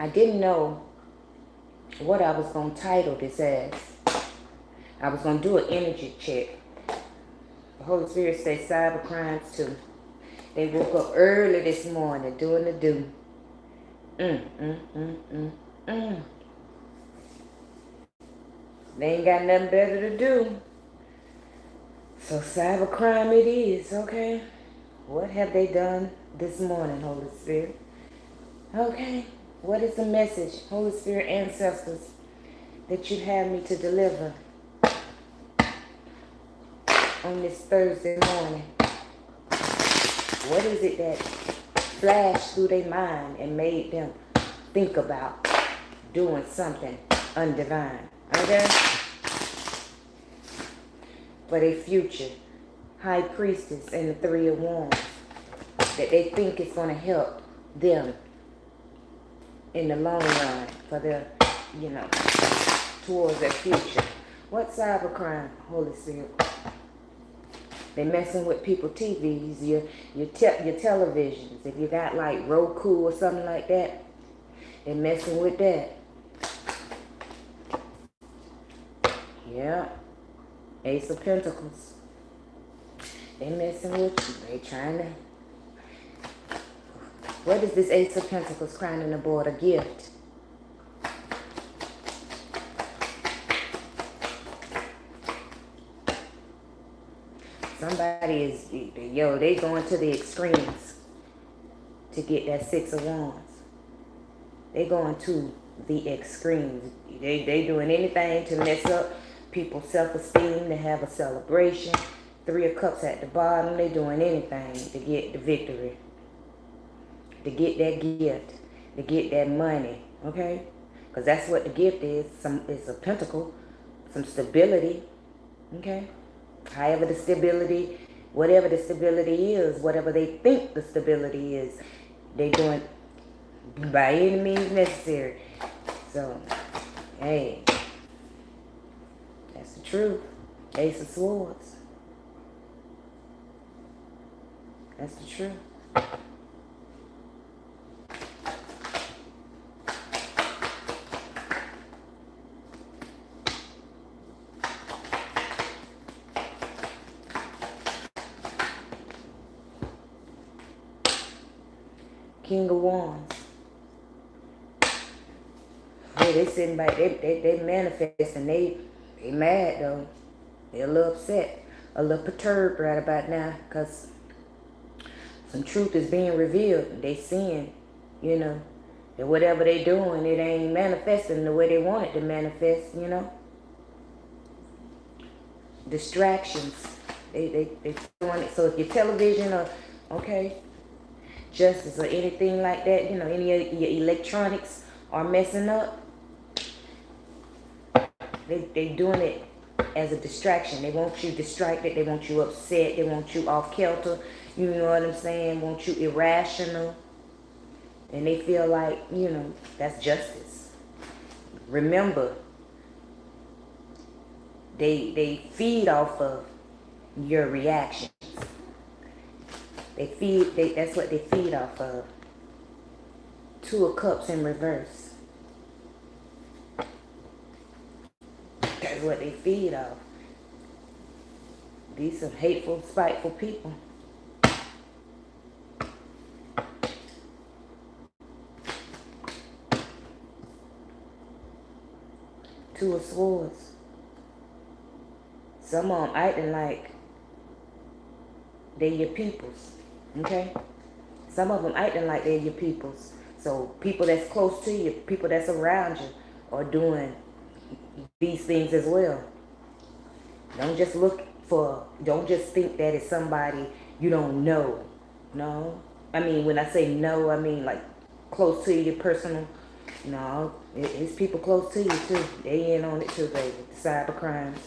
I didn't know what I was going to title this as. I was going to do an energy check. The Holy Spirit says cyber crimes too. They woke up early this morning doing the do. Mm, mm, mm, mm, mm. They ain't got nothing better to do. So cyber crime it is, okay? What have they done this morning, Holy Spirit? Okay, what is the message, Holy Spirit ancestors, that you have me to deliver on this Thursday morning? What is it that flashed through their mind and made them think about doing something undivine? Okay? For their future, High Priestess and the Three of Wands, that they think is going to help them in the long run for their, towards their future. What cybercrime, Holy Spirit? They messing with people's TVs, your televisions. If you got like Roku or something like that, they messing with that. Yeah. Ace of Pentacles. They messing with you. They trying to... What is this Ace of Pentacles crowning the board? A gift. Somebody is, they going to the extremes to get that Six of Wands. They going to the extremes. They doing anything to mess up people's self-esteem, to have a celebration. Three of Cups at the bottom. They doing anything to get the victory, to get that gift, to get that money, okay? Because that's what the gift is. It's a pentacle, some stability, okay? However the stability, whatever the stability is, whatever they think the stability is, they doing by any means necessary. So, hey, that's the truth. Ace of Swords. That's the truth. King of Wands. Yeah, they sitting back, they manifesting, they mad though. They're a little upset, a little perturbed right about now, because some truth is being revealed. They seeing, that whatever they doing, it ain't manifesting the way they want it to manifest, Distractions. They doing it. So if your television or, okay, justice or anything like that, any of your electronics are messing up, they doing it as a distraction. They want you distracted. They want you upset. They want you off kilter. You know what I'm saying? Want you irrational. And they feel like, that's justice. Remember, they feed off of your reactions. That's what they feed off of. Two of Cups in reverse. That's what they feed off. These are hateful, spiteful people. Two of Swords. Some of them acting like they're your peoples. Okay? Some of them acting like they're your peoples. So people that's close to you, people that's around you, are doing these things as well. Don't just think that it's somebody you don't know. No. I mean, when I say no, I mean like close to you, personal. No, it's people close to you too. They in on it too, baby. The cyber crimes.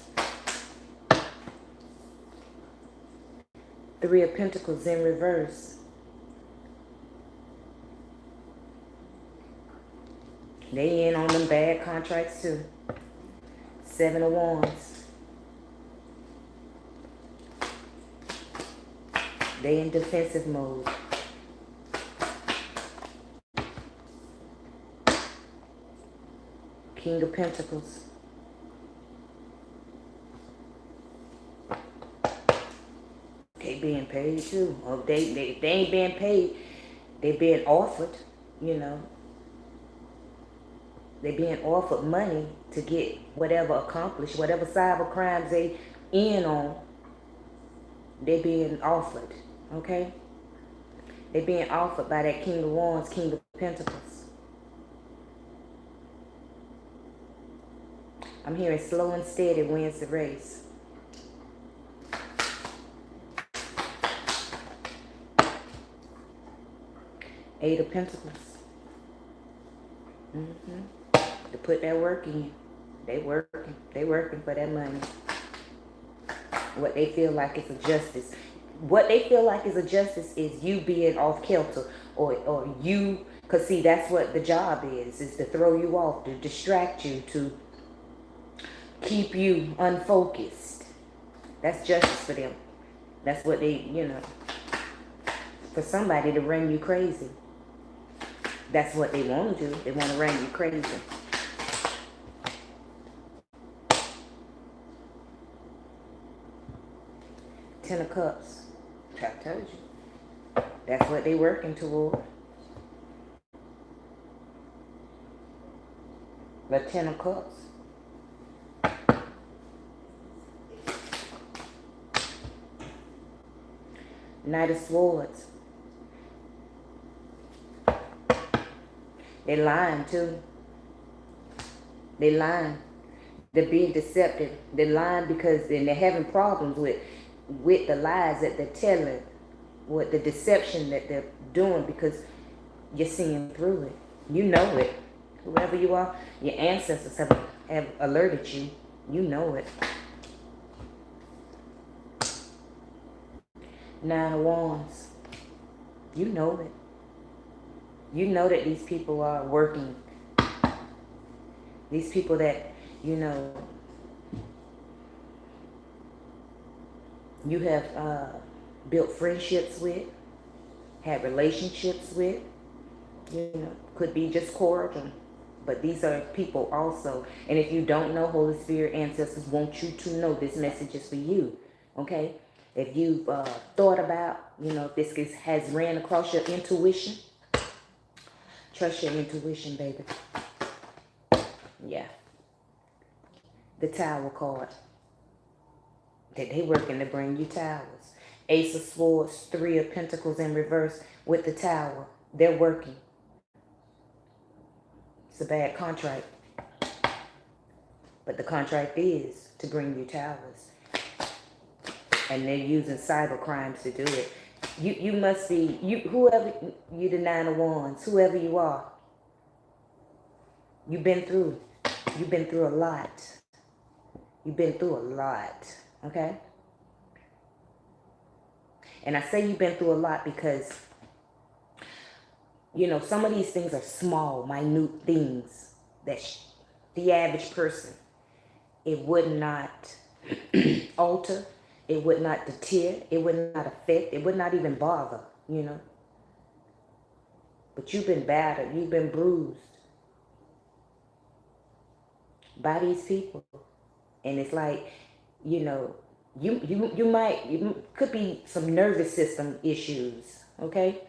Three of Pentacles in reverse. They in on them bad contracts too. Seven of Wands. They in defensive mode. King of Pentacles. They being paid too. Or they ain't being paid. They being offered, you know. They being offered money to get whatever accomplished, whatever cyber crimes they in on. They being offered, okay? They being offered by that King of Wands, King of Pentacles. I'm hearing slow and steady wins the race. Eight of Pentacles. To put that work in. They working. They working for that money. What they feel like is a justice. What they feel like is a justice is you being off kilter. Or you, because see, that's what the job is to throw you off, to distract you, to keep you unfocused. That's justice for them. That's what they, you know, for somebody to run you crazy. That's what they want to do. They want to run you crazy. Ten of Cups. I told you. That's what they working toward. The Ten of Cups. Knight of Swords. They lying too. They lying. They're being deceptive. They're lying because then they're having problems with the lies that they're telling, with the deception that they're doing, because you're seeing through it. You know it. Whoever you are, your ancestors have alerted you. You know it. Nine of Wands. You know it. You know that these people are working. These people that, you know, you have built friendships with, had relationships with, you know, could be just cordial. But these are people also. And if you don't know, Holy Spirit ancestors want you to know this message is for you. Okay? If you've thought about, you know, if this has ran across your intuition, trust your intuition, baby. Yeah. The Tower card. That they working to bring you towers. Ace of Swords, Three of Pentacles in reverse with the Tower. They're working. It's a bad contract. But the contract is to bring you towers. And they're using cyber crimes to do it. You must be, whoever, you the Nine of Wands, whoever you are. You've been through a lot. You've been through a lot, okay? And I say you've been through a lot because, you know, some of these things are small, minute things that the average person, it would not alter, it would not deter, it would not affect, it would not even bother, you know. But you've been battered, you've been bruised by these people. And it's like, you know, you could be some nervous system issues, okay?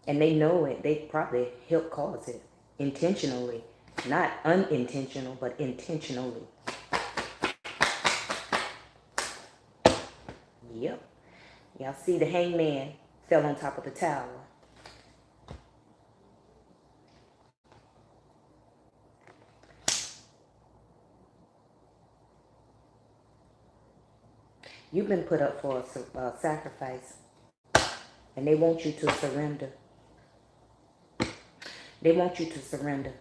And they know it. They probably help cause it intentionally. Not unintentional, but intentionally. Yep. Y'all see the Hangman fell on top of the tower. You've been put up for a sacrifice. And they want you to surrender. They want you to surrender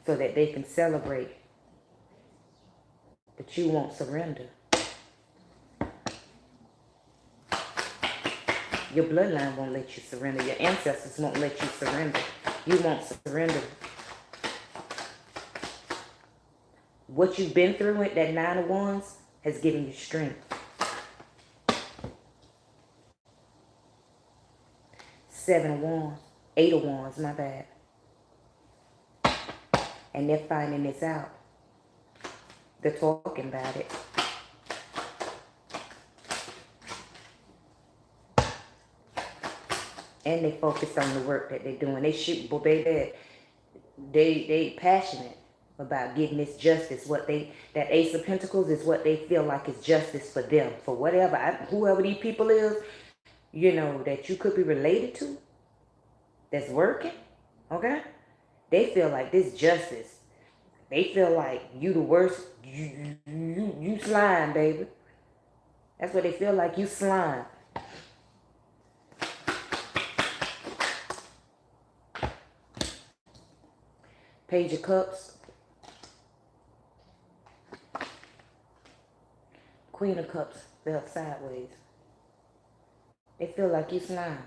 so that they can celebrate. But you won't surrender. Your bloodline won't let you surrender. Your ancestors won't let you surrender. You won't surrender. What you've been through with that Nine of Wands has given you strength. Seven of Wands. Eight of Wands, my bad. And they're finding this out. They're talking about it. And they focus on the work that they're doing. They shoot, but baby, they passionate about getting this justice. That Ace of Pentacles is what they feel like is justice for them. For whatever, whoever these people is, you know, that you could be related to, that's working, okay? They feel like this justice. They feel like you the worst. You slime, baby. That's what they feel like. You slime. Page of Cups. Queen of Cups fell sideways. They feel like you slime.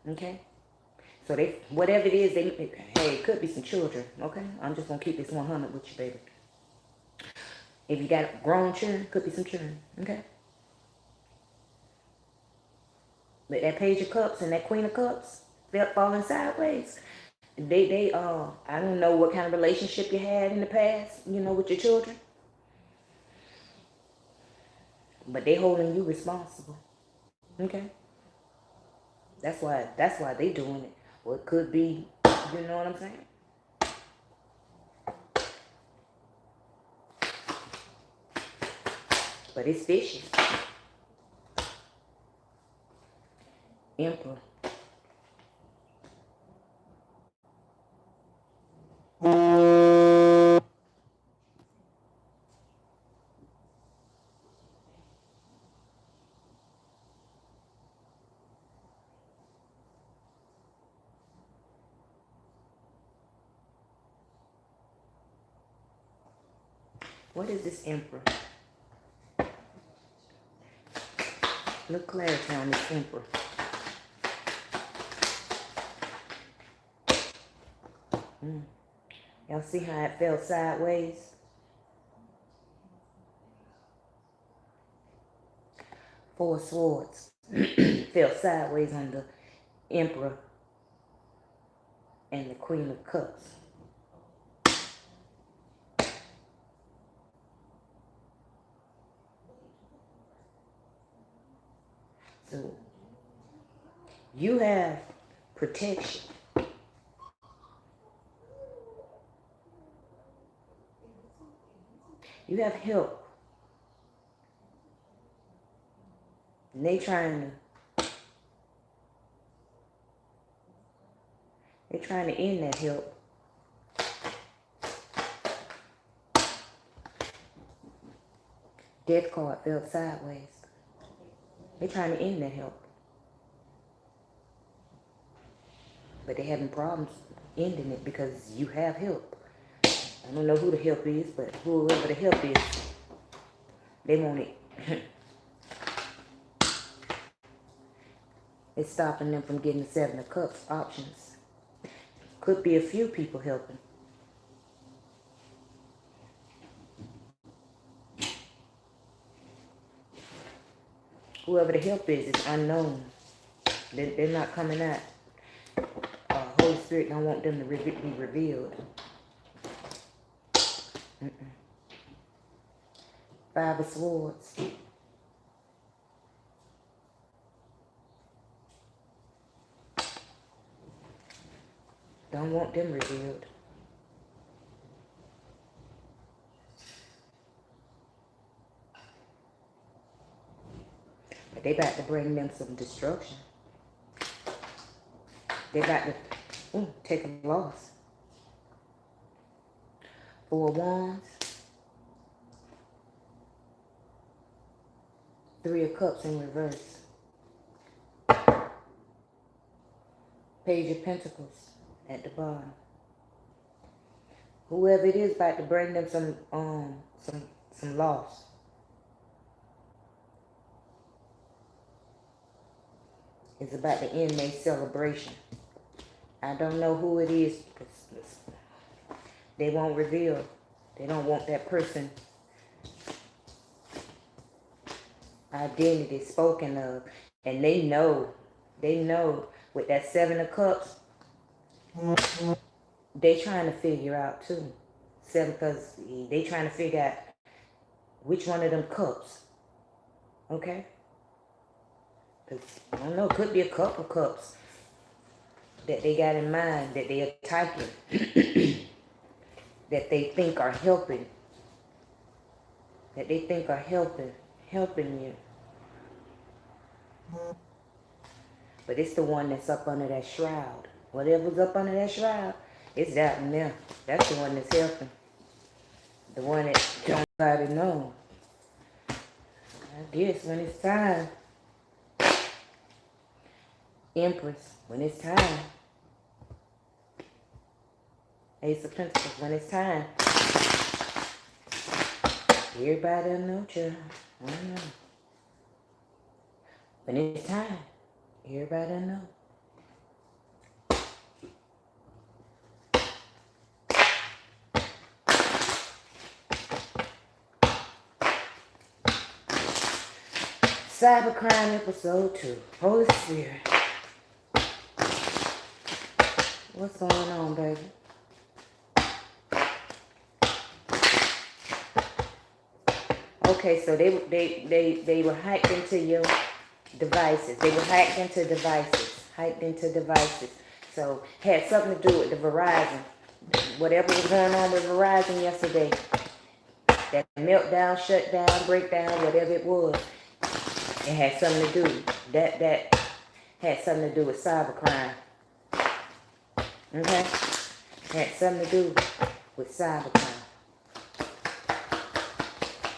Okay? So they, whatever it is, hey, it could be some children. Okay? I'm just going to keep this 100 with you, baby. If you got grown children, could be some children. Okay? But that Page of Cups and that Queen of Cups falling sideways. I don't know what kind of relationship you had in the past, you know, with your children. But they holding you responsible. Okay? That's why they doing it. Or it could be, you know what I'm saying? But it's fishy. Emperor. What is this Emperor? Look clarity on this Emperor. Y'all see how it fell sideways? Four of Swords fell sideways on the Emperor and the Queen of Cups. So you have protection. You have help. And they're trying to end that help. Death card fell sideways. They're trying to end that help. But they're having problems ending it because you have help. I don't know who the help is, but whoever the help is, they want it. It's stopping them from getting the Seven of Cups options. Could be a few people helping. Whoever the help is unknown. They're not coming out. Holy Spirit don't want them to be revealed. Five of Swords. Don't want them revealed. But they about to bring them some destruction. They about to take a loss. Four of Wands. Three of Cups in reverse. Page of Pentacles at the bottom. Whoever it is about to bring them some loss. It's about to end their celebration. I don't know who it is because they won't reveal. They don't want that person identity spoken of. And they know They know with that 7 of cups, they trying to figure out too. 7, because they trying to figure out which one of them cups. Okay? Because, I don't know, could be a couple cups that they got in mind that they are typing that they think are helping. That they think are helping you. But it's the one that's up under that shroud. Whatever's up under that shroud, it's out in there. That's the one that's helping. The one that don't nobody know. I guess when it's time. Empress, when it's time. Ace of Pentacles, when it's time. Everybody will know, child. I don't know. When it's time, everybody will know. Cybercrime episode 2. Holy Spirit. What's going on, baby? Okay, so they were hacked into your devices. They were hacked into devices. Hacked into devices. So had something to do with the Verizon. Whatever was going on with Verizon yesterday. That meltdown, shutdown, breakdown, whatever it was. It had something to do. That had something to do with cybercrime. Okay? Had something to do with cybercrime.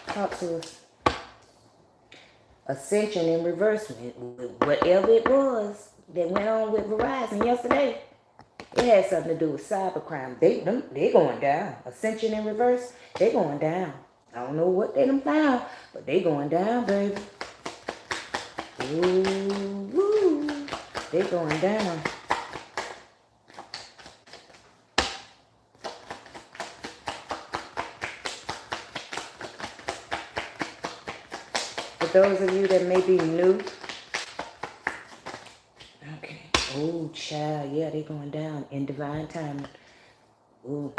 Talk to us. Ascension in reverse. Whatever it was that went on with Verizon yesterday, it had something to do with cybercrime. They going down. Ascension in reverse, they going down. I don't know what they done found, but they going down, baby. Ooh, woo. They going down. For those of you that may be new, okay. Oh, child, yeah, they going down in divine timing. Ooh,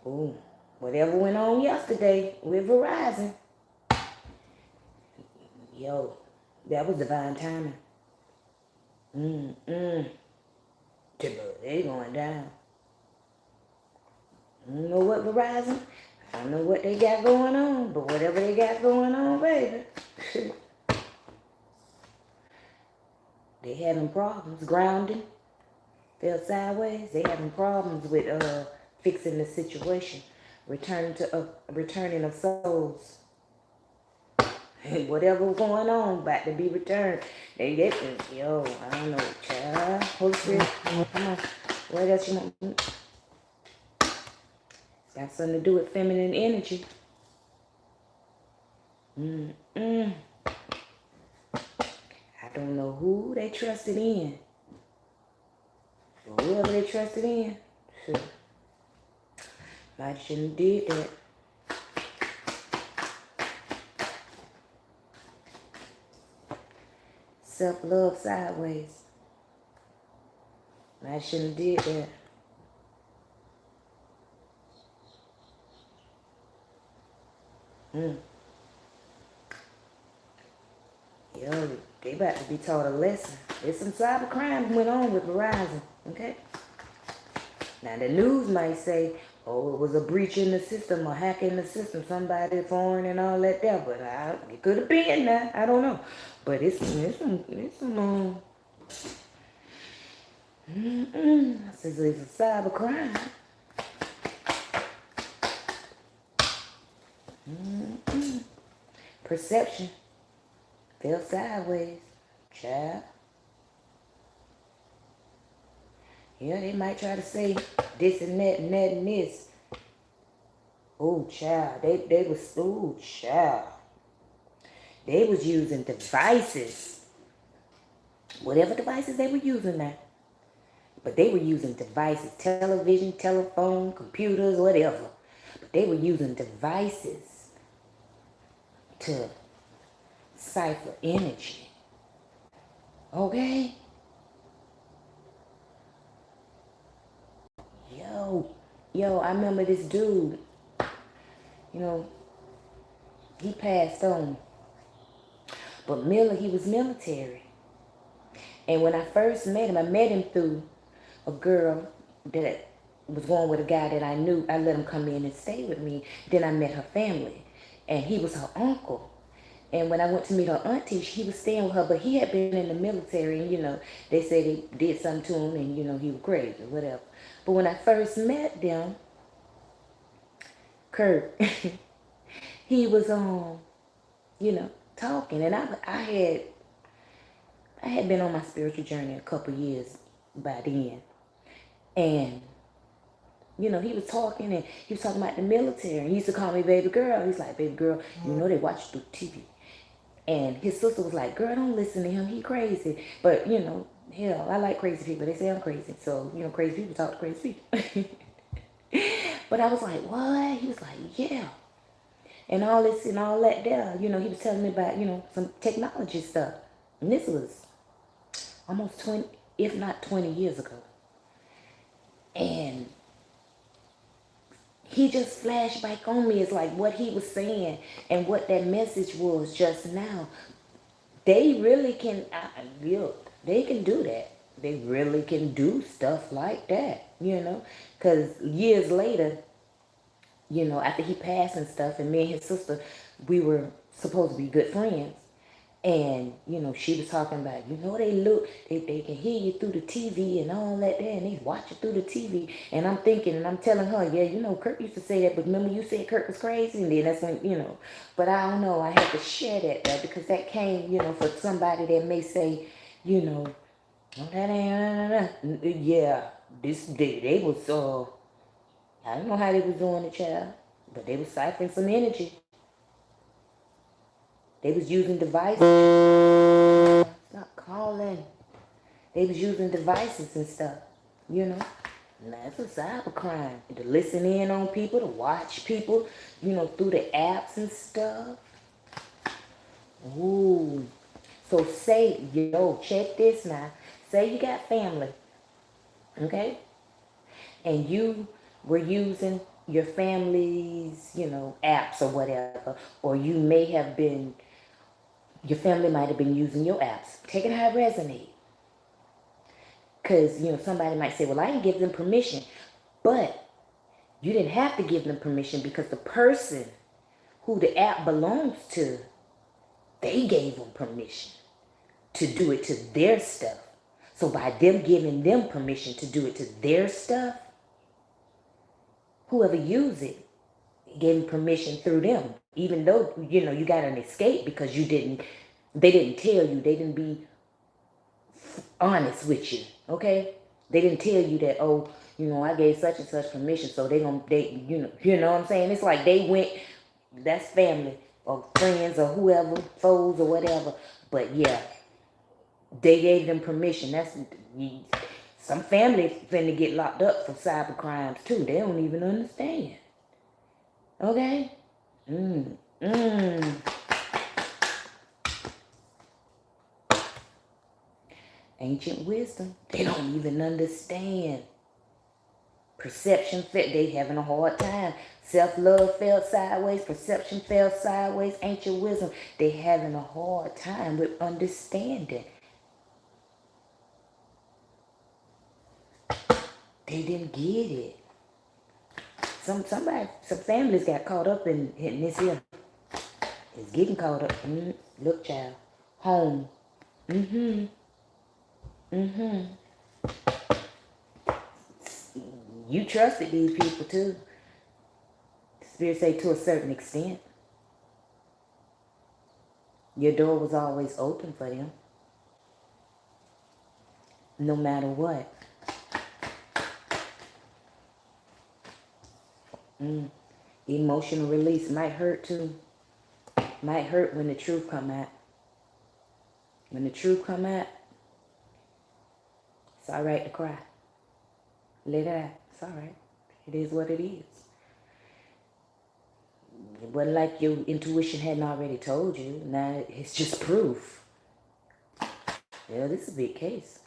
ooh. Whatever went on yesterday with Verizon, yo, that was divine timing. They going down. I don't know what Verizon, I don't know what they got going on, but whatever they got going on, baby. They having problems grounding. Fell sideways. They having problems with fixing the situation. Returning of souls. Whatever going on, about to be returned. They yo, I don't know, child. Holy Spirit, come on. What else you want? It's got something to do with feminine energy. I don't know who they trusted in. But whoever they trusted in, sure. I shouldn't have did that. Self-love sideways. I shouldn't have did that. Yo, they about to be taught a lesson. There's some cyber crime went on with Verizon, okay? Now the news might say, oh, it was a breach in the system or hack in the system, somebody foreign and all that there, but it could have been that. I don't know. But it's some it's a cyber crime. Perception fell sideways, child. Yeah, they might try to say this and that and that and this. Oh, child, they was, oh, child. They was using devices. Whatever devices they were using now. But they were using devices, television, telephone, computers, whatever. But they were using devices to cipher energy. Okay? Yo, I remember this dude, you know, he passed on. But Miller, he was military. And when I first met him, I met him through a girl that was going with a guy that I knew. I let him come in and stay with me. Then I met her family. And he was her uncle. And when I went to meet her auntie, he was staying with her, but he had been in the military, and, they said they did something to him, and, he was crazy or whatever. But when I first met them, Kurt, he was talking, and I had been on my spiritual journey a couple years by then, and he was talking, and he was talking about the military, and he used to call me baby girl. He's like, baby girl, they watch through TV. And his sister was like, girl, don't listen to him. He crazy. But, hell, I like crazy people. They say I'm crazy. So, crazy people talk to crazy people. But I was like, what? He was like, yeah. And all this and all that there. He was telling me about, some technology stuff. And this was almost 20, if not 20 years ago. And he just flashed back on me. It's like what he was saying and what that message was just now. They really can, they can do that. They really can do stuff like that, Because years later, after he passed and stuff, and me and his sister, we were supposed to be good friends. And, she was talking about, they can hear you through the TV and all that there, and they watch you through the TV. And I'm thinking, and I'm telling her, yeah, Kurt used to say that, but remember you said Kurt was crazy? And then that's when, but I don't know, I had to share that though, because that came, for somebody that may say, oh, that ain't, yeah, they was, I don't know how they was doing it, child, but they was siphoning some energy. They was using devices. Stop calling. They was using devices and stuff, And that's a cyber crime. To listen in on people, to watch people, through the apps and stuff. Ooh. So say, check this now. Say you got family, okay? And you were using your family's, apps or whatever. Or you may have been, your family might have been using your apps. Take it how it resonates. Because, somebody might say, well, I didn't give them permission. But you didn't have to give them permission because the person who the app belongs to, they gave them permission to do it to their stuff. So by them giving them permission to do it to their stuff, whoever used it gave them permission through them. Even though, you got an escape because they didn't tell you, they didn't be honest with you, okay? They didn't tell you that, I gave such and such permission, so you know what I'm saying? It's like they went, that's family or friends or whoever, foes or whatever. But yeah, they gave them permission. Some family finna get locked up for cyber crimes too. They don't even understand. Okay? Ancient wisdom. They don't even understand. Perception, they having a hard time. Self-love fell sideways. Perception fell sideways. Ancient wisdom, they having a hard time with understanding. They didn't get it. Some families got caught up in this here. It's getting caught up. Look, child. Home. You trusted these people too. Spirit say to a certain extent. Your door was always open for them. No matter what. Emotional release might hurt too. Might hurt when the truth come out. When the truth come out, it's all right to cry. Let it out. It's all right. It is what it is. It wasn't like your intuition hadn't already told you. Now it's just proof. Yeah, this is a big case.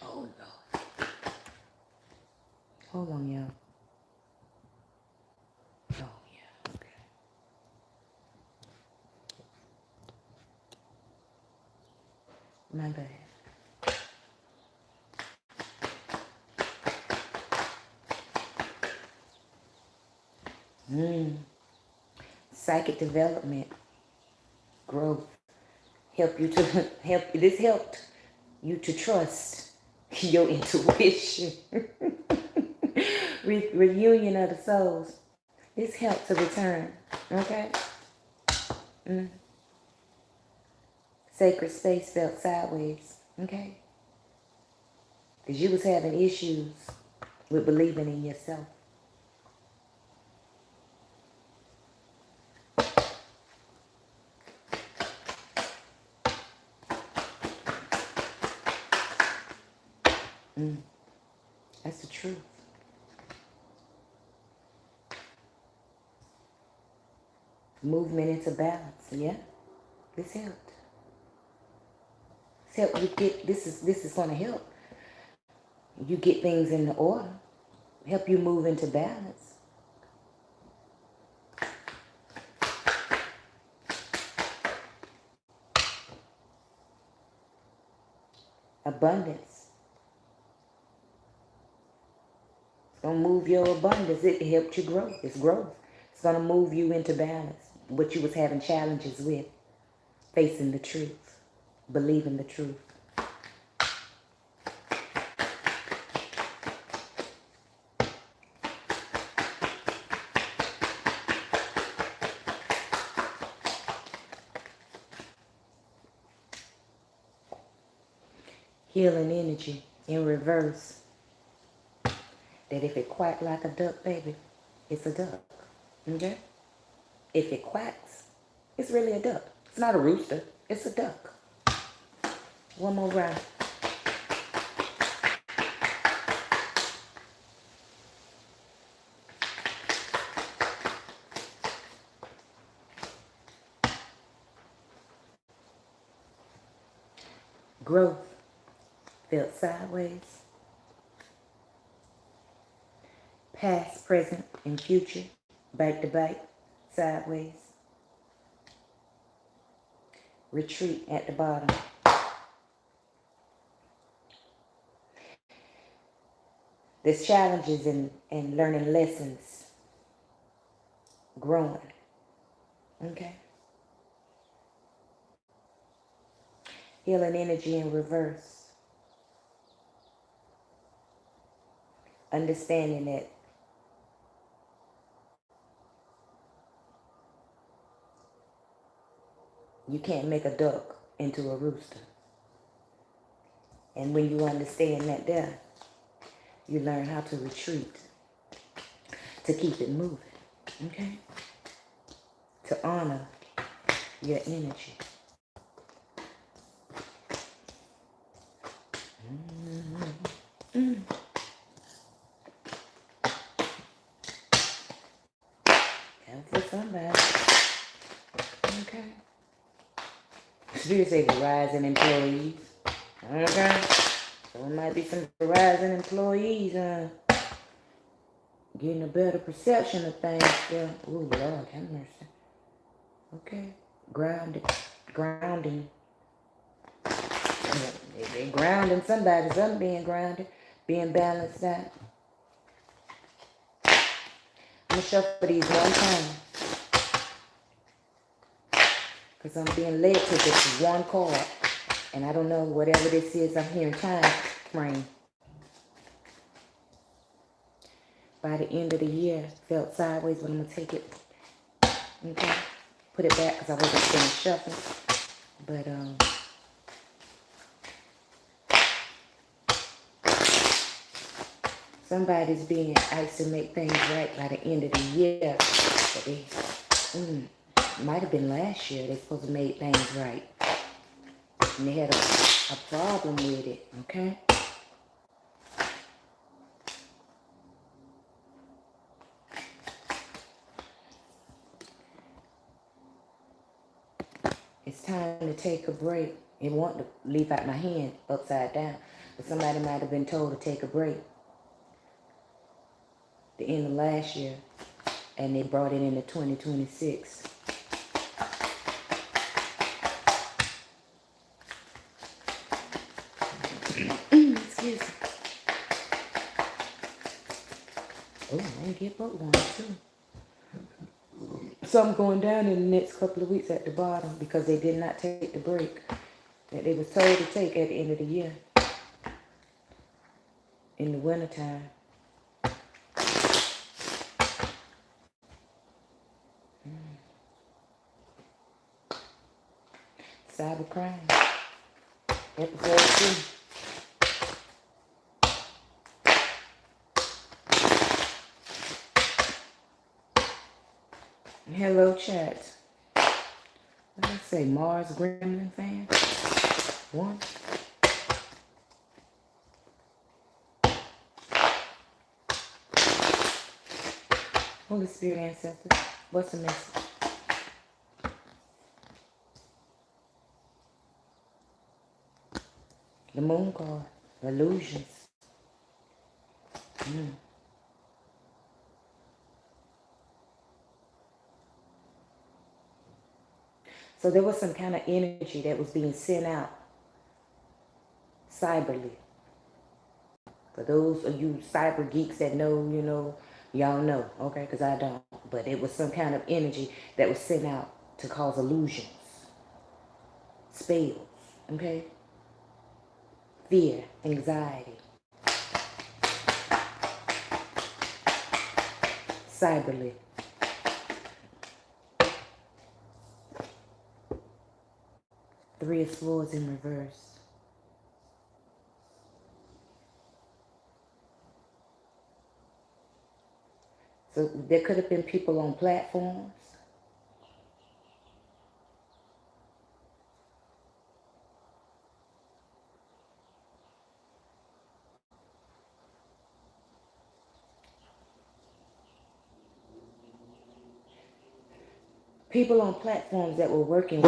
Oh, Lord. Hold on, y'all. Oh, yeah, okay. My bad. Psychic development, growth, help you to this helped you to trust your intuition. Reunion of the souls. This helped to return. Okay. Sacred space felt sideways. Okay. Because you was having issues with believing in yourself. That's the truth. Movement into balance. Yeah. This helped. This helped you get this is gonna help. You get things in the order. Help you move into balance. Abundance. It's gonna move your abundance. It helped you grow. It's growth. It's gonna move you into balance. What you was having challenges with. Facing the truth. Believing the truth. Healing energy in reverse. That if it quack like a duck, baby, it's a duck. Okay? If it quacks, it's really a duck. It's not a rooster. It's a duck. One more round. Growth felt sideways. Past, present, and future, back to back, sideways. Retreat at the bottom. There's challenges and learning lessons. Growing. Okay? Healing energy in reverse. Understanding that you can't make a duck into a rooster. And when you understand that there, you learn how to retreat, to keep it moving, okay? To honor your energy. Help for somebody, okay? Spirit say Verizon employees, okay? So there might be some Verizon employees getting a better perception of things still. Ooh, Lord, have mercy. Okay. Grounding. They're grounding somebody. Something being grounded. Being balanced out. I'm going to shuffle these one time. Because I'm being led to this one card. And I don't know, whatever this is, I'm hearing time frame. By the end of the year, felt sideways, but I'm going to take it. Okay. Put it back because I wasn't finished shuffling. But, somebody's being asked to make things right by the end of the year. But they might have been last year. They're supposed to make things right. And they had a problem with it, okay? It's time to take a break. It want to leave out my hand upside down. But somebody might have been told to take a break. the end of last year, and they brought it into 2026. Excuse me. Oh, I didn't get but one too. So I'm going down in the next couple of weeks at the bottom because they did not take the break that they was told to take at the end of the year. In the wintertime. Cybercrime. Episode 2. Hello, chat. What did I say? Mars Gremlin fan? 1. Holy Spirit ancestors. What's the message? The moon card. Illusions. So there was some kind of energy that was being sent out cyberly. For those of you cyber geeks that know, y'all know, okay? Because I don't. But it was some kind of energy that was sent out to cause illusions, spells, okay? Fear, anxiety, cyberly. Three of Swords in reverse. So there could have been people on platforms. People on platforms that were working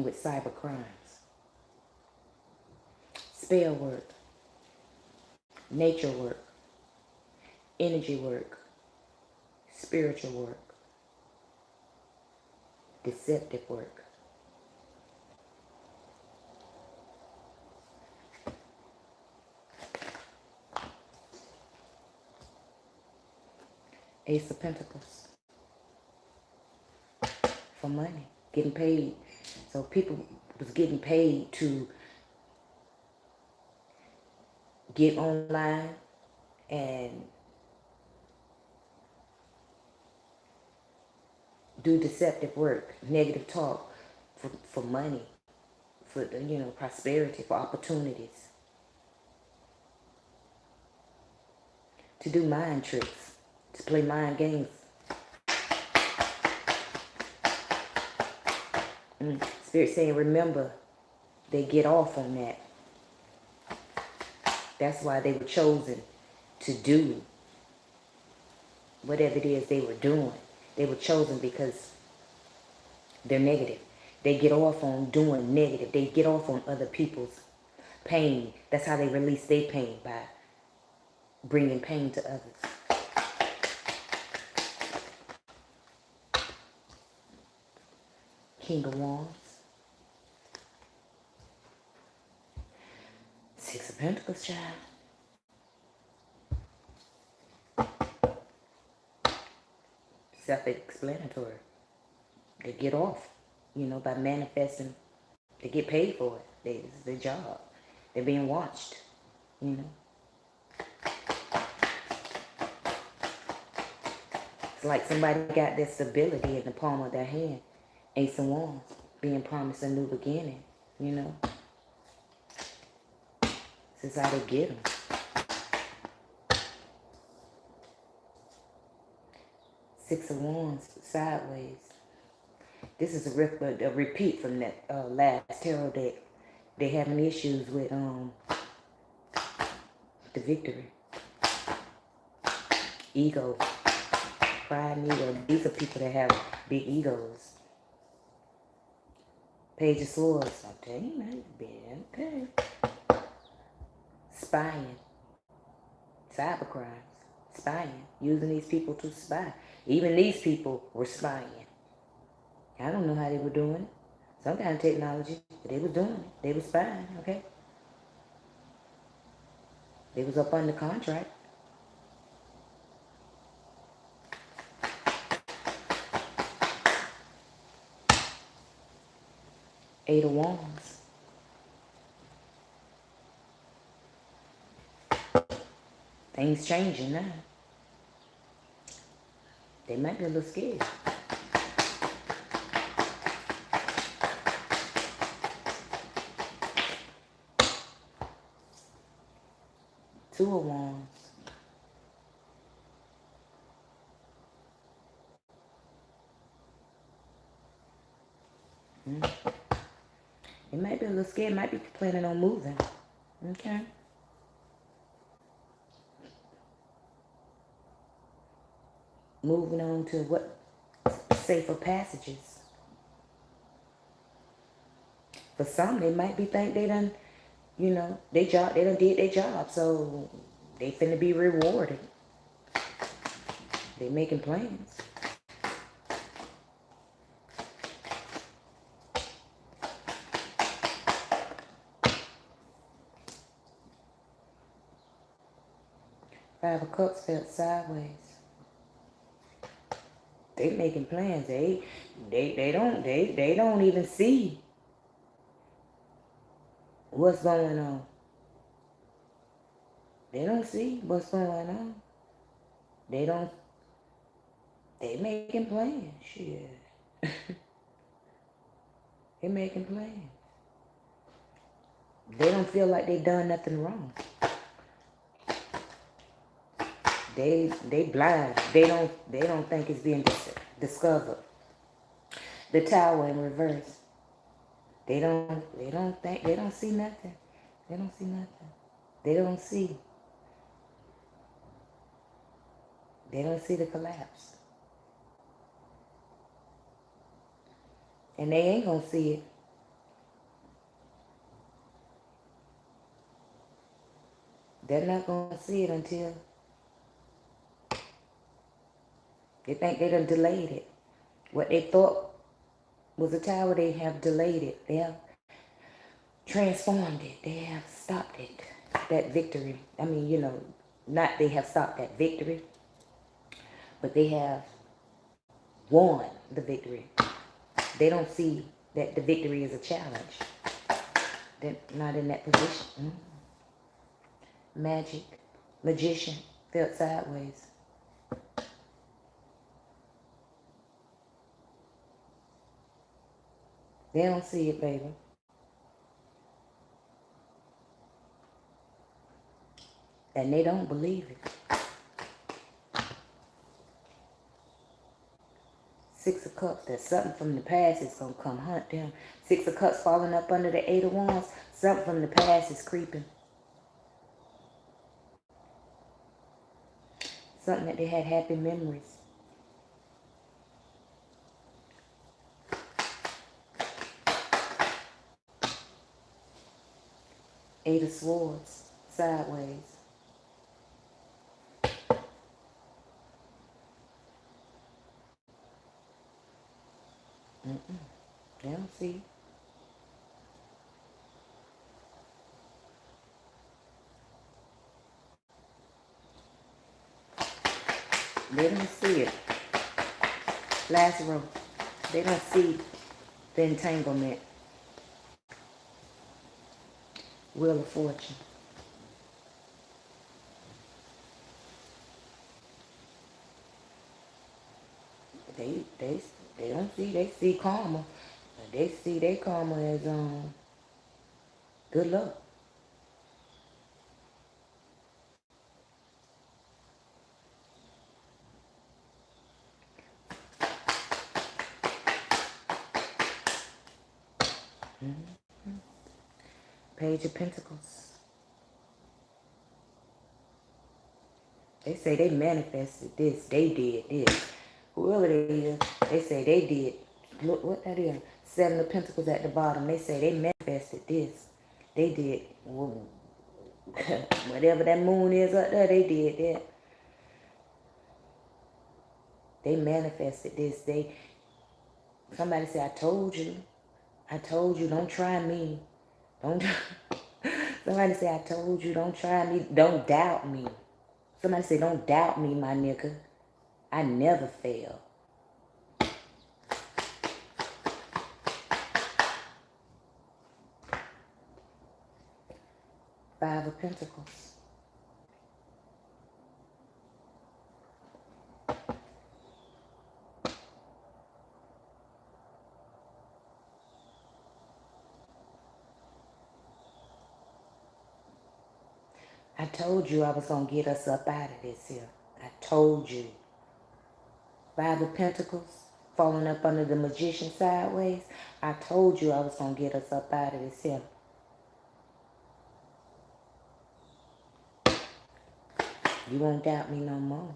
with cyber crimes, spell work, nature work, energy work, spiritual work, deceptive work. Ace of Pentacles. For money, getting paid. So people was getting paid to get online and do deceptive work, negative talk for money, for prosperity, for opportunities. To do mind tricks, to play mind games. Spirit saying, remember, they get off on that. That's why they were chosen to do whatever it is they were doing. They were chosen because they're negative. They get off on doing negative. They get off on other people's pain. That's how they release their pain, by bringing pain to others. King of Wands. Six of Pentacles, child. Self-explanatory. They get off, by manifesting. They get paid for it. This is their job. They're being watched, It's like somebody got their stability in the palm of their hand. Ace of Wands, being promised a new beginning, This is how they get them. Six of Wands, sideways. This is a repeat from that last tarot deck. They're having issues with the victory. Ego. Pride and ego. These are people that have big egos. Page of Swords. I'm telling you, man, okay. spying, cybercrimes, spying, using these people to spy. Even these people were spying. I don't know how they were doing it. Some kind of technology, but they was doing it. They was spying, okay? They was up under contract. Eight of Wands. Things changing now. They might be a little scared. Two of Wands. It might be a little scared. Might be planning on moving. Okay. Moving on to what? Safer passages. For some, they might be think they done, you know, they done did their job, so they finna be rewarded. They making plans. Five of Cups felt sideways. They making plans. They don't even see what's going on. They don't see what's going on. They making plans. Shit. They making plans. They don't feel like they done nothing wrong. They blind. They don't think it's being discovered. The Tower in reverse. They don't see nothing. They don't see nothing. They don't see. They don't see the collapse. And they ain't gonna see it. They're not gonna see it until they think they done delayed it. What they thought was a tower, they have delayed it. They have transformed it. They have stopped it. That victory. I mean, you know, not they have stopped that victory, but they have won the victory. They don't see that the victory is a challenge. They're not in that position. Magic. Magician. Felt sideways. They don't see it, baby. And they don't believe it. Six of Cups, there's something from the past is going to come hunt them. Six of Cups falling up under the Eight of Wands, something from the past is creeping. Something that they had happy memories. Eight of Swords, sideways. They don't see. They don't see it. Last row. They don't see the entanglement. Wheel of Fortune. They don't see. They see karma. They see their karma as good luck. Page of Pentacles. They say they manifested this. They did this. Whoever they is, they say they did. Look what that is. Seven of Pentacles at the bottom. They say they manifested this. They did. Whoa. Whatever that moon is up there, they did that. They manifested this. Somebody said, I told you. I told you, don't try me. Don't. Somebody say, I told you, don't try me. Don't doubt me. Somebody say, don't doubt me, my nigga. I never fail. Five of Pentacles. I told you I was going to get us up out of this here. I told you. Five of Pentacles, falling up under the Magician sideways. I told you I was going to get us up out of this here. You won't doubt me no more.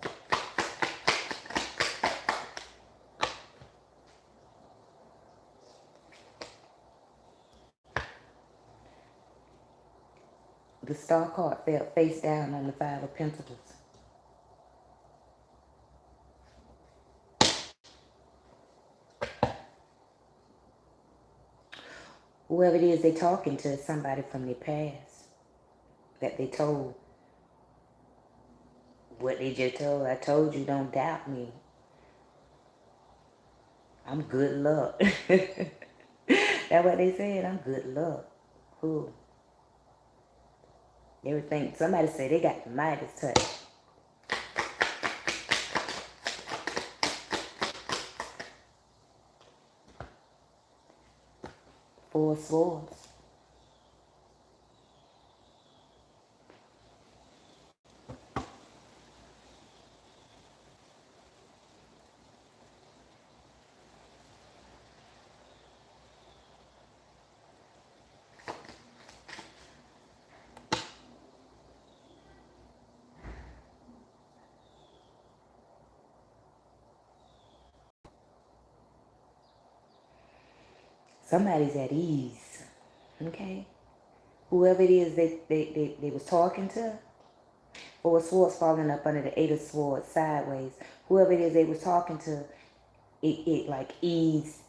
The Star card fell face down on the Five of Pentacles. Whoever it is they talking to is somebody from their past that they told what they just told. I told you, don't doubt me. I'm good luck. That's what they said. I'm good luck. Who? Everything. Somebody said they got the Midas touch. Four of Swords. Somebody's at ease. Okay? Whoever it is they was talking to. Four of Swords falling up under the Eight of Swords sideways. Whoever it is they was talking to, it like eased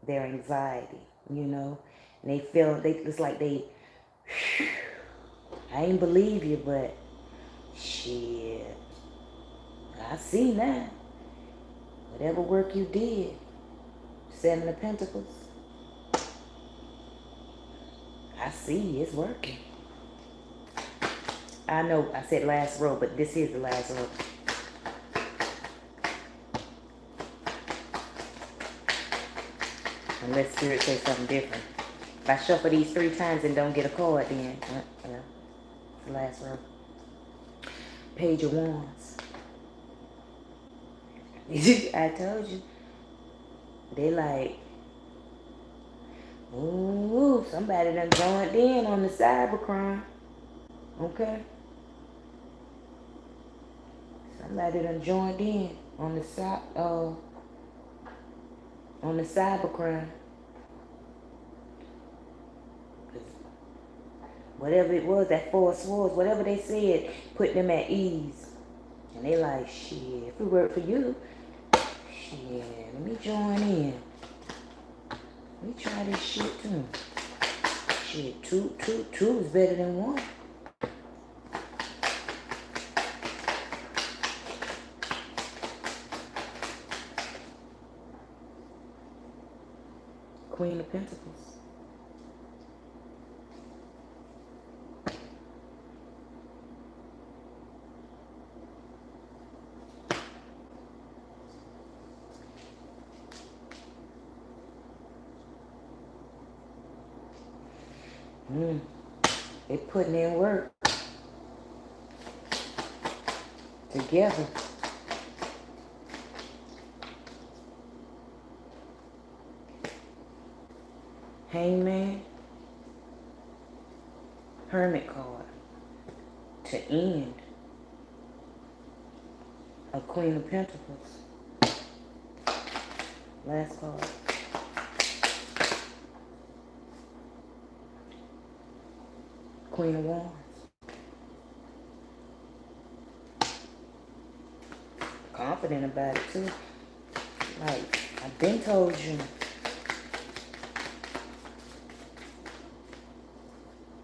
their anxiety, you know. And they feel it's like they I ain't believe you, but shit, I see now. Whatever work you did, Seven of Pentacles, I see it's working. I know I said last row, but this is the last row. Unless Spirit says something different. If I shuffle these 3 times and don't get a card, then yeah, it's the last row. Page of Wands. I told you. They like, ooh, somebody done joined in on the cybercrime. Okay? Somebody done joined in on the cybercrime. Whatever it was, that Four of Swords, whatever they said, put them at ease. And they like, shit, if it worked for you, shit, let me join in. Let me try this shit too. Shit, two is better than 1. Queen of Pentacles. They putting in work together. Hangman. Hermit card. To end. A Queen of Pentacles. Last card. Queen of Wands. Confident about it too. Like, I've been told you.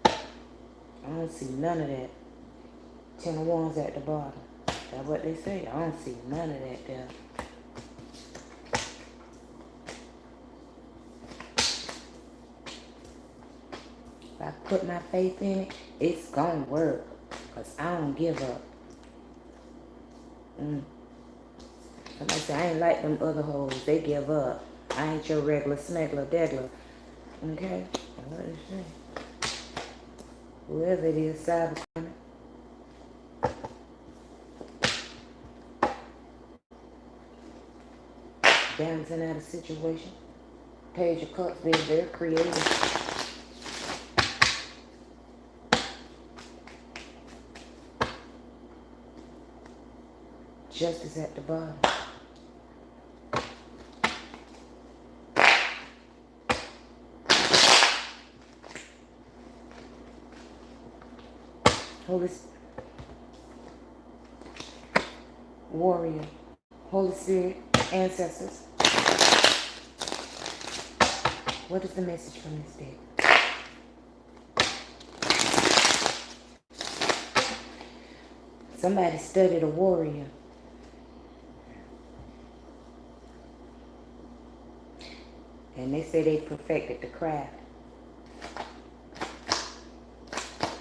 I don't see none of that. 10 of Wands at the bottom. That's what they say. I don't see none of that there. If I put my faith in it, it's gonna work. Because I don't give up. Somebody say, I ain't like them other hoes. They give up. I ain't your regular smuggler, deadler. Okay? What is it? Whoever it is, cyber. Balancing out a situation. Page of Cups being very creative. Justice at the bottom. Holy Warrior. Holy Spirit. Ancestors. What is the message from this deck? Somebody studied a warrior. And they say they perfected the craft.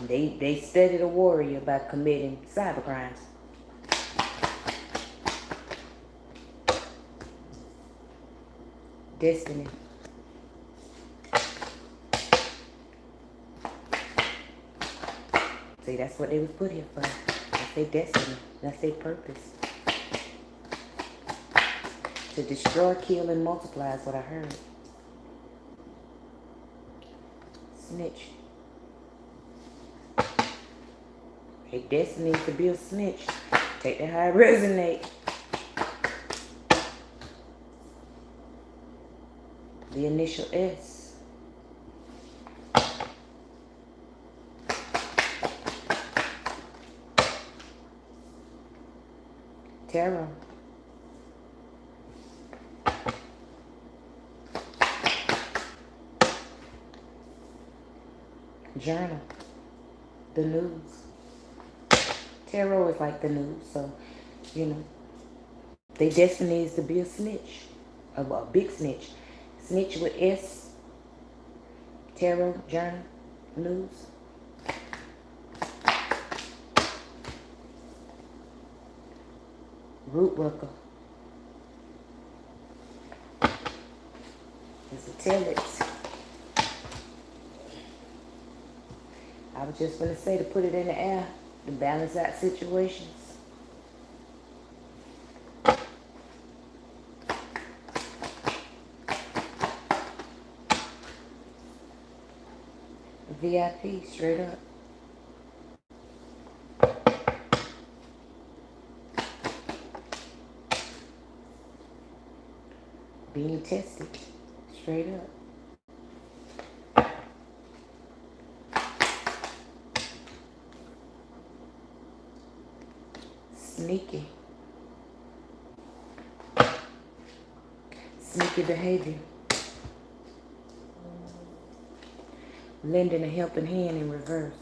They studied a warrior by committing cyber crimes. Destiny. See, that's what they was put here for. That's their destiny. That's their purpose. To destroy, kill, and multiply is what I heard. Snitch. Their destiny is to be a snitch. Take that how it resonate. The initial S. Tarot. Journal. The news. Tarot is like the news, so, you know, their destiny is to be a snitch. A big snitch. Snitch with S. Tarot, journal, news. Root worker. It's a telex. I was just going to say to put it in the air, to balance out situations. VIP, straight up. Being tested, straight up. Sneaky. Sneaky behavior. Lending a helping hand in reverse.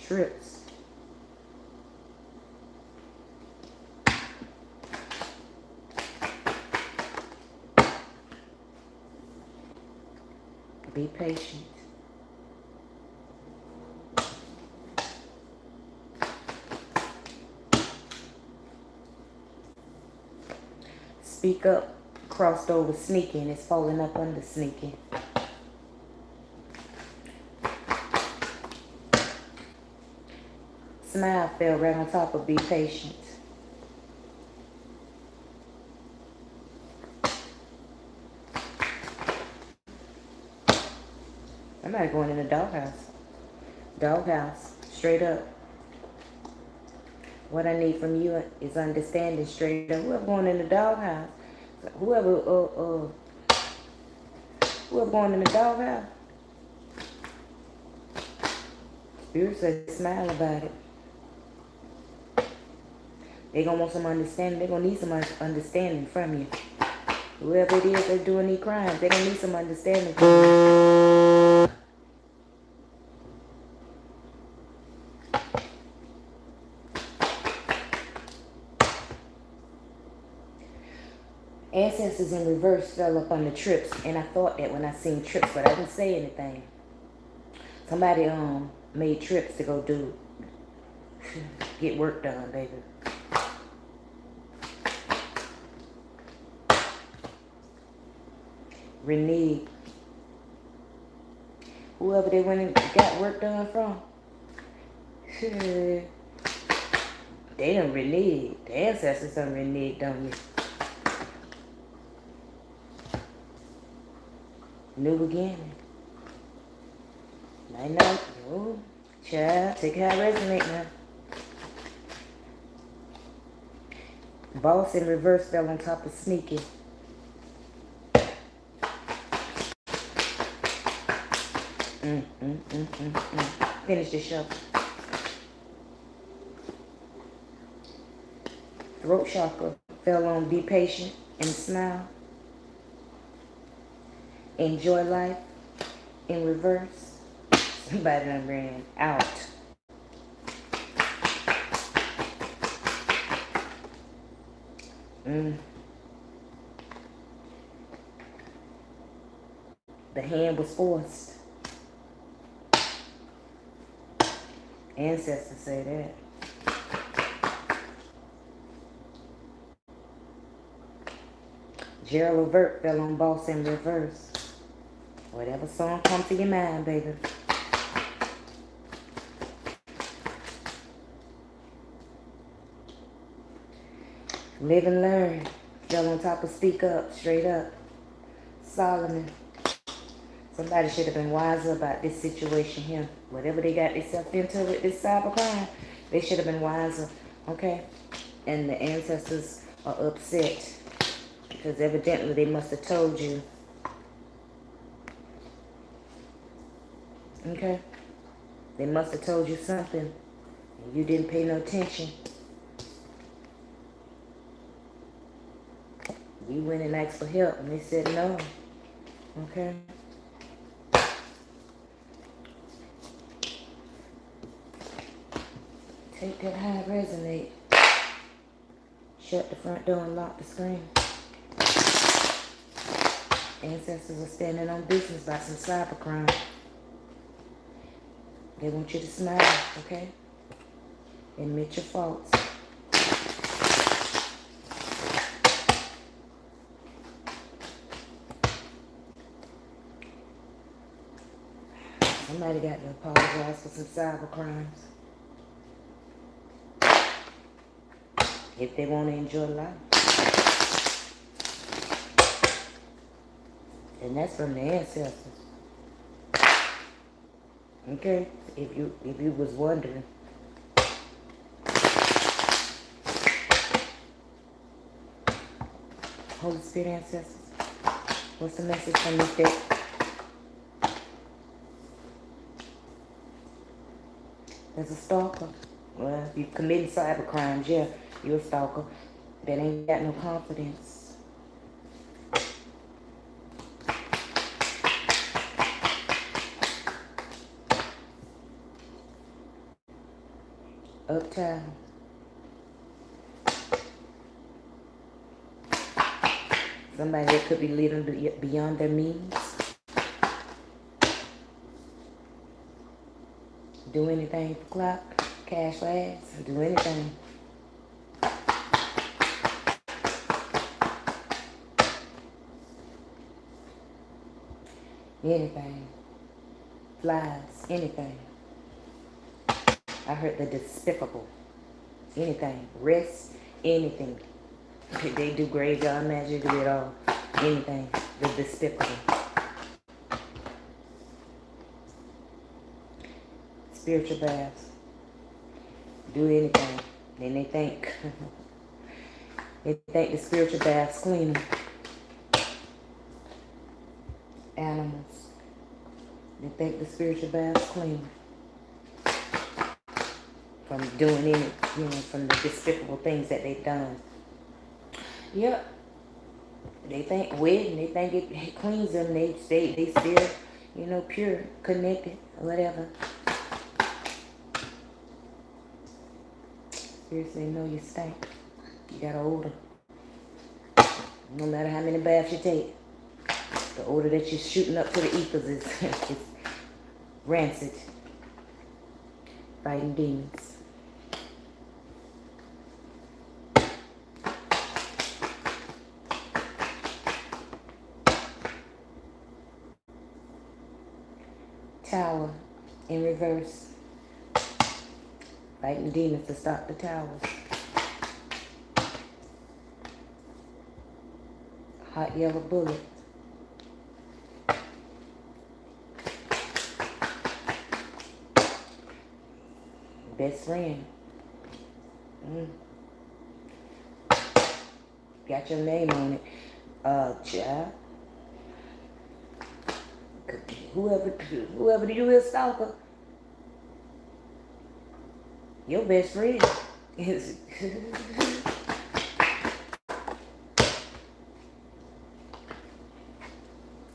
Trips. Be patient. Speak up, crossed over sneaking, it's falling up under sneaking. Smile fell right on top of be patient. Somebody going in the doghouse. Doghouse, straight up. What I need from you is understanding straight up. Whoever going in the doghouse, whoever going in the doghouse, Spirit says smile about it. They gonna want some understanding. They gonna need some understanding from you. Whoever it is that's doing these crimes, they gonna need some understanding from you. Ancestors in reverse fell up on the trips, and I thought that when I seen trips, but I didn't say anything. Somebody made trips to go get work done, baby. Renege. Whoever they went and got work done from, they done reneged. The ancestors done reneged on you. New beginning. Night night. Oh, child, take how I resonate now. Boss in reverse fell on top of sneaky. Finish the show. Throat chakra fell on be patient and smile. Enjoy life in reverse. Somebody done ran out. The hand was forced. Ancestors say that. Gerald Levert fell on boss in reverse. Whatever song comes to your mind, baby. Live and learn. Fell on top of speak up, straight up. Solomon. Somebody should have been wiser about this situation here. Whatever they got themselves into with this cybercrime, they should have been wiser, okay? And the ancestors are upset because evidently they must have told you. Okay? They must have told you something and you didn't pay no attention. You went and asked for help and they said no. Okay? Take that high resonate. Shut the front door and lock the screen. Ancestors are standing on business about some cybercrime. They want you to smile, okay? Admit your faults. Somebody got to apologize for some cyber crimes. If they want to enjoy life. And that's from the ancestors. Okay? If you was wondering. Holy Spirit ancestors. What's the message from this day? There's a stalker. Well, if you committing cyber crimes, yeah, you're a stalker. That ain't got no confidence. Uptown. Somebody that could be living beyond their means. Do anything for clout, cash for ass, do anything. Anything. Flies, anything. I heard the despicable. Anything. Rest, anything. They do graveyard magic, do it all. Anything. The despicable. Spiritual baths. Do anything. Then they think the spiritual baths clean them. Animals. They think the spiritual baths clean them. From doing any, from the despicable things that they've done. Yep. They think wet, they think it cleans them. They still, pure, connected, whatever. Seriously, know you stink. You got an odor. No matter how many baths you take, the odor that you're shooting up to the ethers is rancid. Fighting demons. Tower in reverse. Fighting demons to stop the towers. Hot yellow bullet. Best friend. Got your name on it. Child. Whoever you is stalker. Your best friend is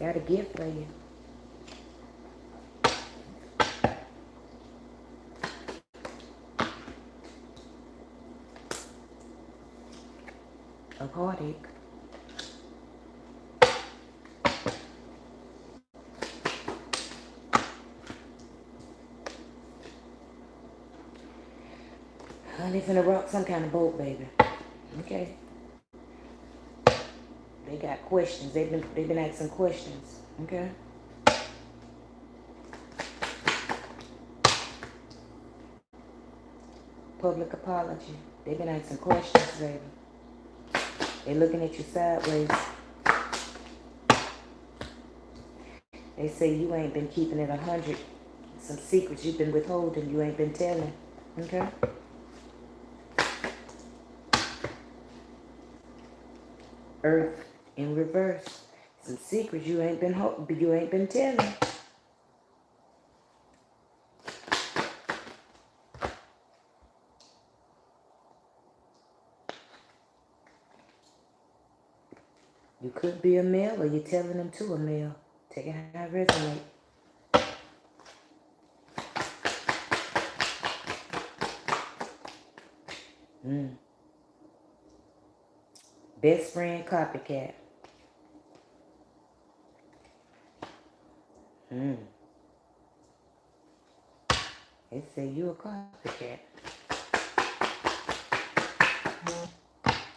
got a gift for you. A heartache. They finna rock some kind of boat, baby. Okay. They got questions. They've been asking questions. Okay. Public apology. They've been asking questions, baby. They looking at you sideways. They say you ain't been keeping it 100. Some secrets you've been withholding, you ain't been telling. Okay. Earth in reverse. Some secrets you ain't been telling. You could be a male or you're telling them to a male. Take it how it resonates. Best friend copycat. They say you a copycat.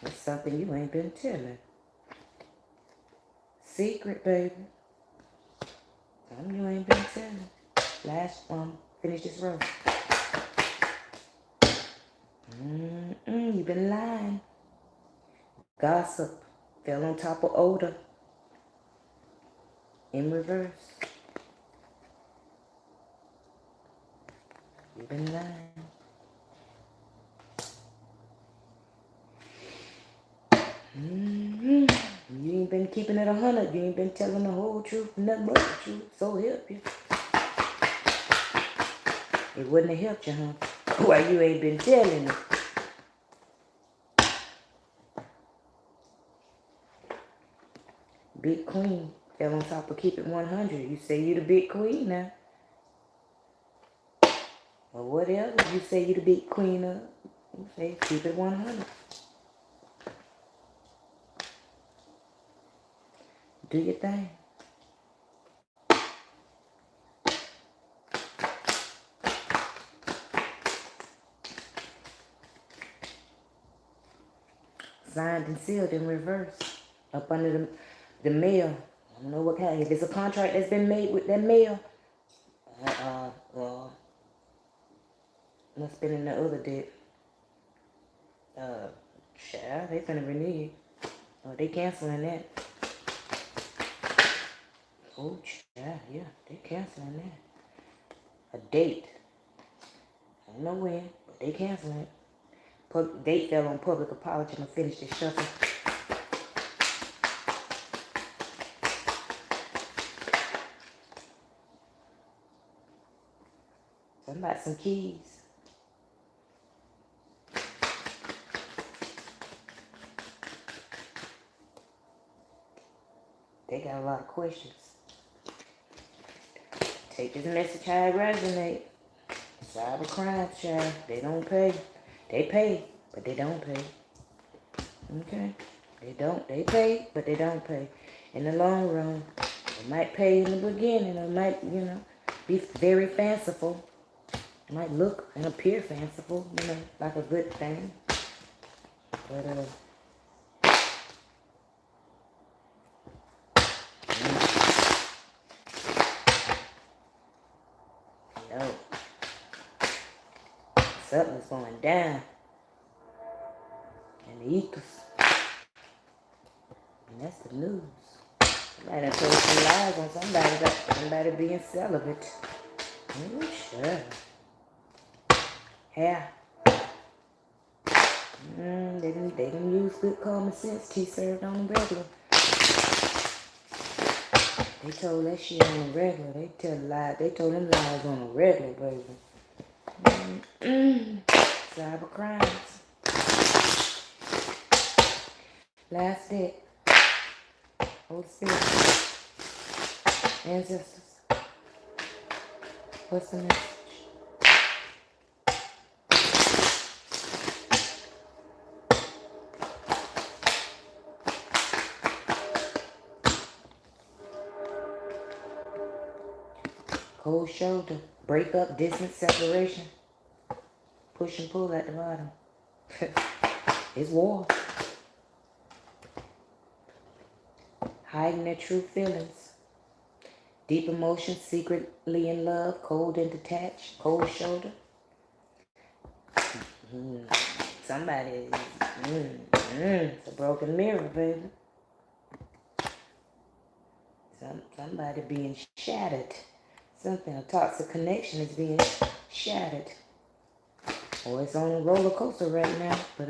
It's something you ain't been telling. Secret, baby. Something you ain't been telling. Last finish this row. You been lying. Gossip. Fell on top of odor. In reverse. You been lying. You ain't been keeping it 100. You ain't been telling the whole truth, nothing but the truth. So help you. It wouldn't have helped you, huh? Why you ain't been telling it? Big queen fell on top of keep it 100. You say you the big queen now. Or whatever you say you the big queen of. You say keep it 100. Do your thing. Signed and sealed in reverse. Up under the mail. I don't know what kind. If it's a contract that's been made with that mail. Must been in the other debt. Child, they finna renew. Oh, they canceling that. Oh, child, yeah, they canceling that. A date. I don't know when, but they canceling it. Date fell on public apology. I'm going to finish this shuffle. Something about some keys. They got a lot of questions. Take this message how it resonates. Cyber crime, child. They don't pay. They pay, but they don't pay. Okay? They pay, but they don't pay. In the long run, it might pay in the beginning. It might, be very fanciful. It might look and appear fanciful, like a good thing. But, something's going down in the ethers. And that's the news. Somebody done told some lies on somebody about somebody being celibate. Oh, sure. Yeah. They didn't use good common sense. Tea served on the regular. They told that shit on the regular. They tell lies. They told them lies on the regular, baby. Cyber crimes. Last day. Holy Spirit. Ancestors. What's the message? Cold shoulder. Break up, distance, separation. Push and pull at the bottom. It's war. Hiding their true feelings. Deep emotions, secretly in love, cold and detached, cold shoulder. Somebody, it's a broken mirror, baby. Somebody being shattered. Something, a toxic connection is being shattered. Or it's on a roller coaster right now, but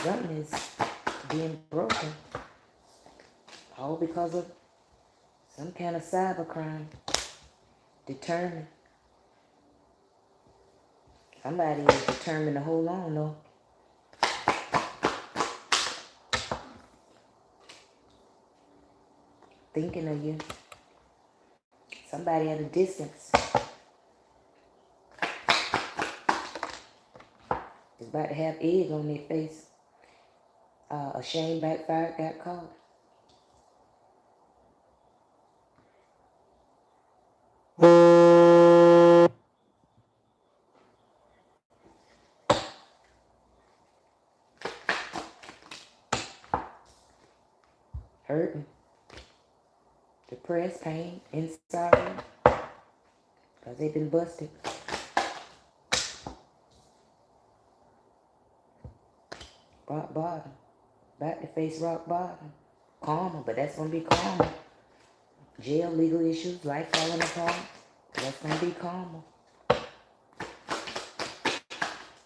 something is being broken. All because of some kind of cyber crime. Determined. Somebody is determined to hold on, though. Thinking of you. Somebody at a distance is about to have egg on their face. Ashamed, backfired, got caught. Hurting. Depressed, pain, inside. Because they've been busted. Rock bottom. Back to face rock bottom. Karma, but that's going to be karma. Jail, legal issues, life falling apart. That's going to be karma.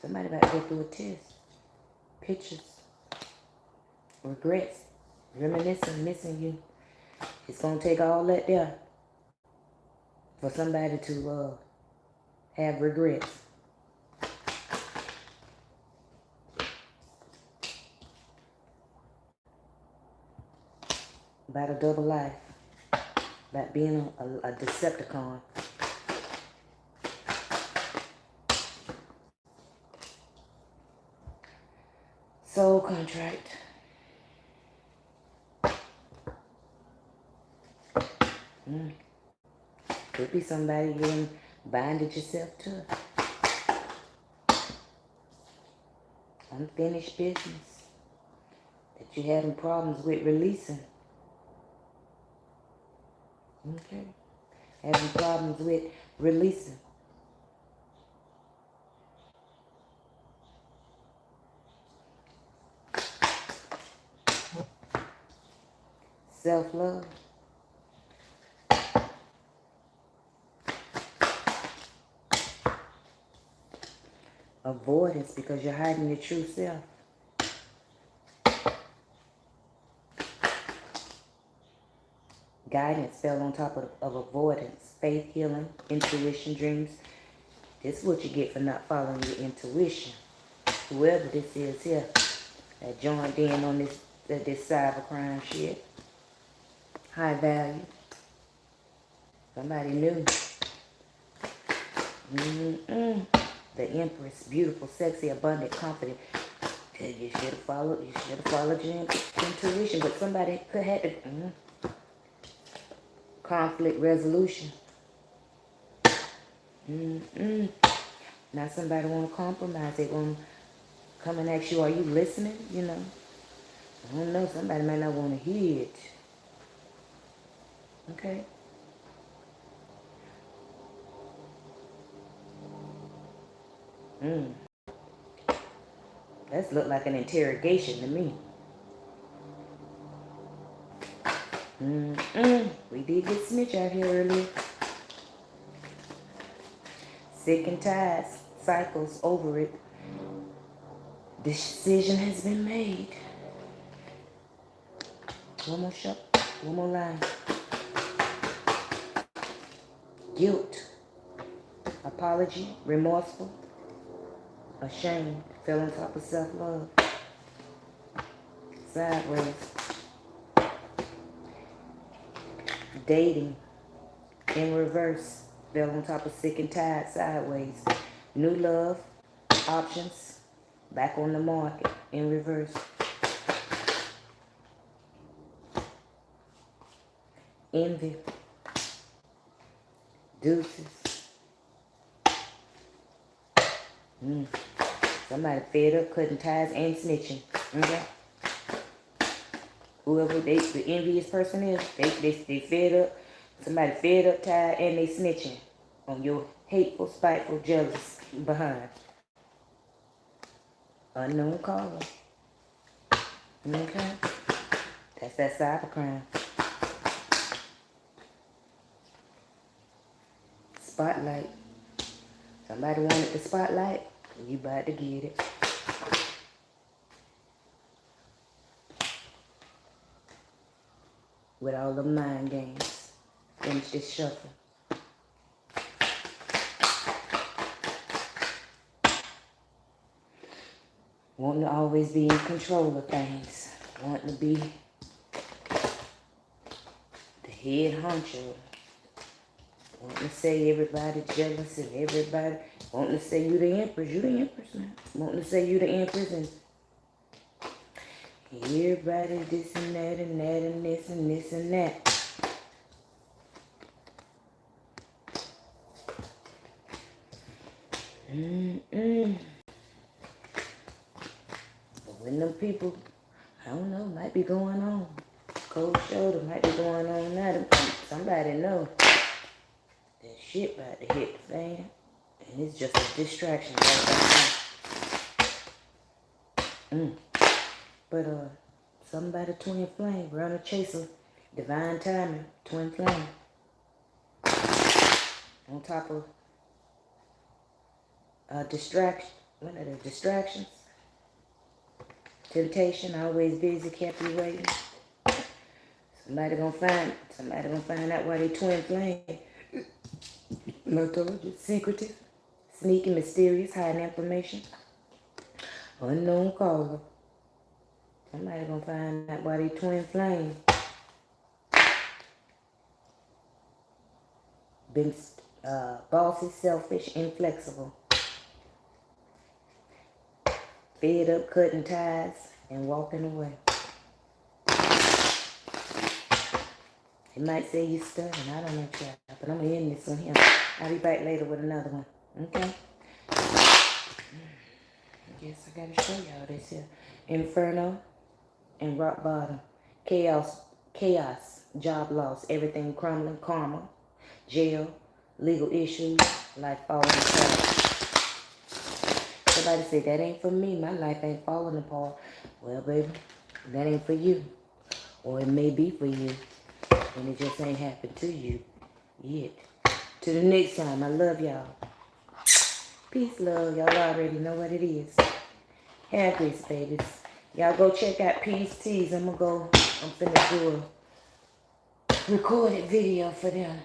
Somebody about to go through a test. Pictures. Regrets. Reminiscing, missing you. It's going to take all that there for somebody to have regrets. About a double life. About being a Decepticon. Soul contract. Could be somebody you binded yourself to. Unfinished business that you're having problems with releasing. Okay. Having problems with releasing. Self-love. Avoidance because you're hiding your true self. Guidance fell on top of avoidance. Faith, healing, intuition, dreams. This is what you get for not following your intuition. Whoever this is here that joined in on this cybercrime shit. High value. Somebody knew. The Empress, beautiful, sexy, abundant, confident. You should have followed your intuition, but somebody could have to conflict resolution. Now somebody want to compromise. They want to come and ask you, are you listening? You know, I don't know. Somebody might not want to hear it. Okay. That look like an interrogation to me. We did get snitch out here earlier. Sick and tired, cycles over it. Decision has been made. One more line. Guilt, apology, remorseful, ashamed, fell on top of self-love. Sideways. Dating, in reverse, fell on top of sick and tired, sideways. New love, options, back on the market, in reverse. Envy, deuces. Somebody fed up, cutting ties, and snitching. Okay? Whoever the envious person is, they fed up. Somebody fed up, tired, and they snitching on your hateful, spiteful, jealous behind. Unknown caller. Okay? That's that cybercrime. Spotlight. Somebody wanted the spotlight, you about to get it. With all the mind games. Finish this shuffle. Wanting to always be in control of things. Wanting to be the head honcho. Wanting to say everybody jealous and everybody. Wanting to say you the empress. You the empress now. Wanting to say you the empress and everybody this and that and that and this and this and that. But when them people, I don't know, might be going on. Cold shoulder might be going on now. Somebody know that shit about to hit the fan. And it's just a distraction right now. But something about a twin flame, runner chaser, divine timing, twin flame. On top of distraction, what are the distractions? Temptation, always busy, kept you waiting. Somebody gonna find out why they twin flame. I told you, secretive, sneaky, mysterious, hiding information. Unknown caller. Somebody gonna find out why they twin flame. Been bossy, selfish, inflexible. Fed up, cutting ties, and walking away. They might say you stubborn. I don't know, child. But I'm going to end this one here. I'll be back later with another one. Okay? I guess I got to show y'all this here. Inferno and rock bottom. Chaos, job loss, everything crumbling, karma, jail, legal issues, life falling apart. Somebody say, that ain't for me. My life ain't falling apart. Well, baby, that ain't for you. Or it may be for you. And it just ain't happened to you yet. Till the next time, I love y'all. Peace, love. Y'all already know what it is. Hair grease, babies. Y'all go check out Peace Teas. I'm finna do a recorded video for them.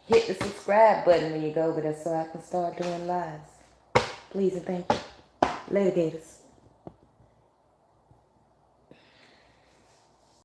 Hit the subscribe button when you go over there so I can start doing lives. Please and thank you. Later, Gators.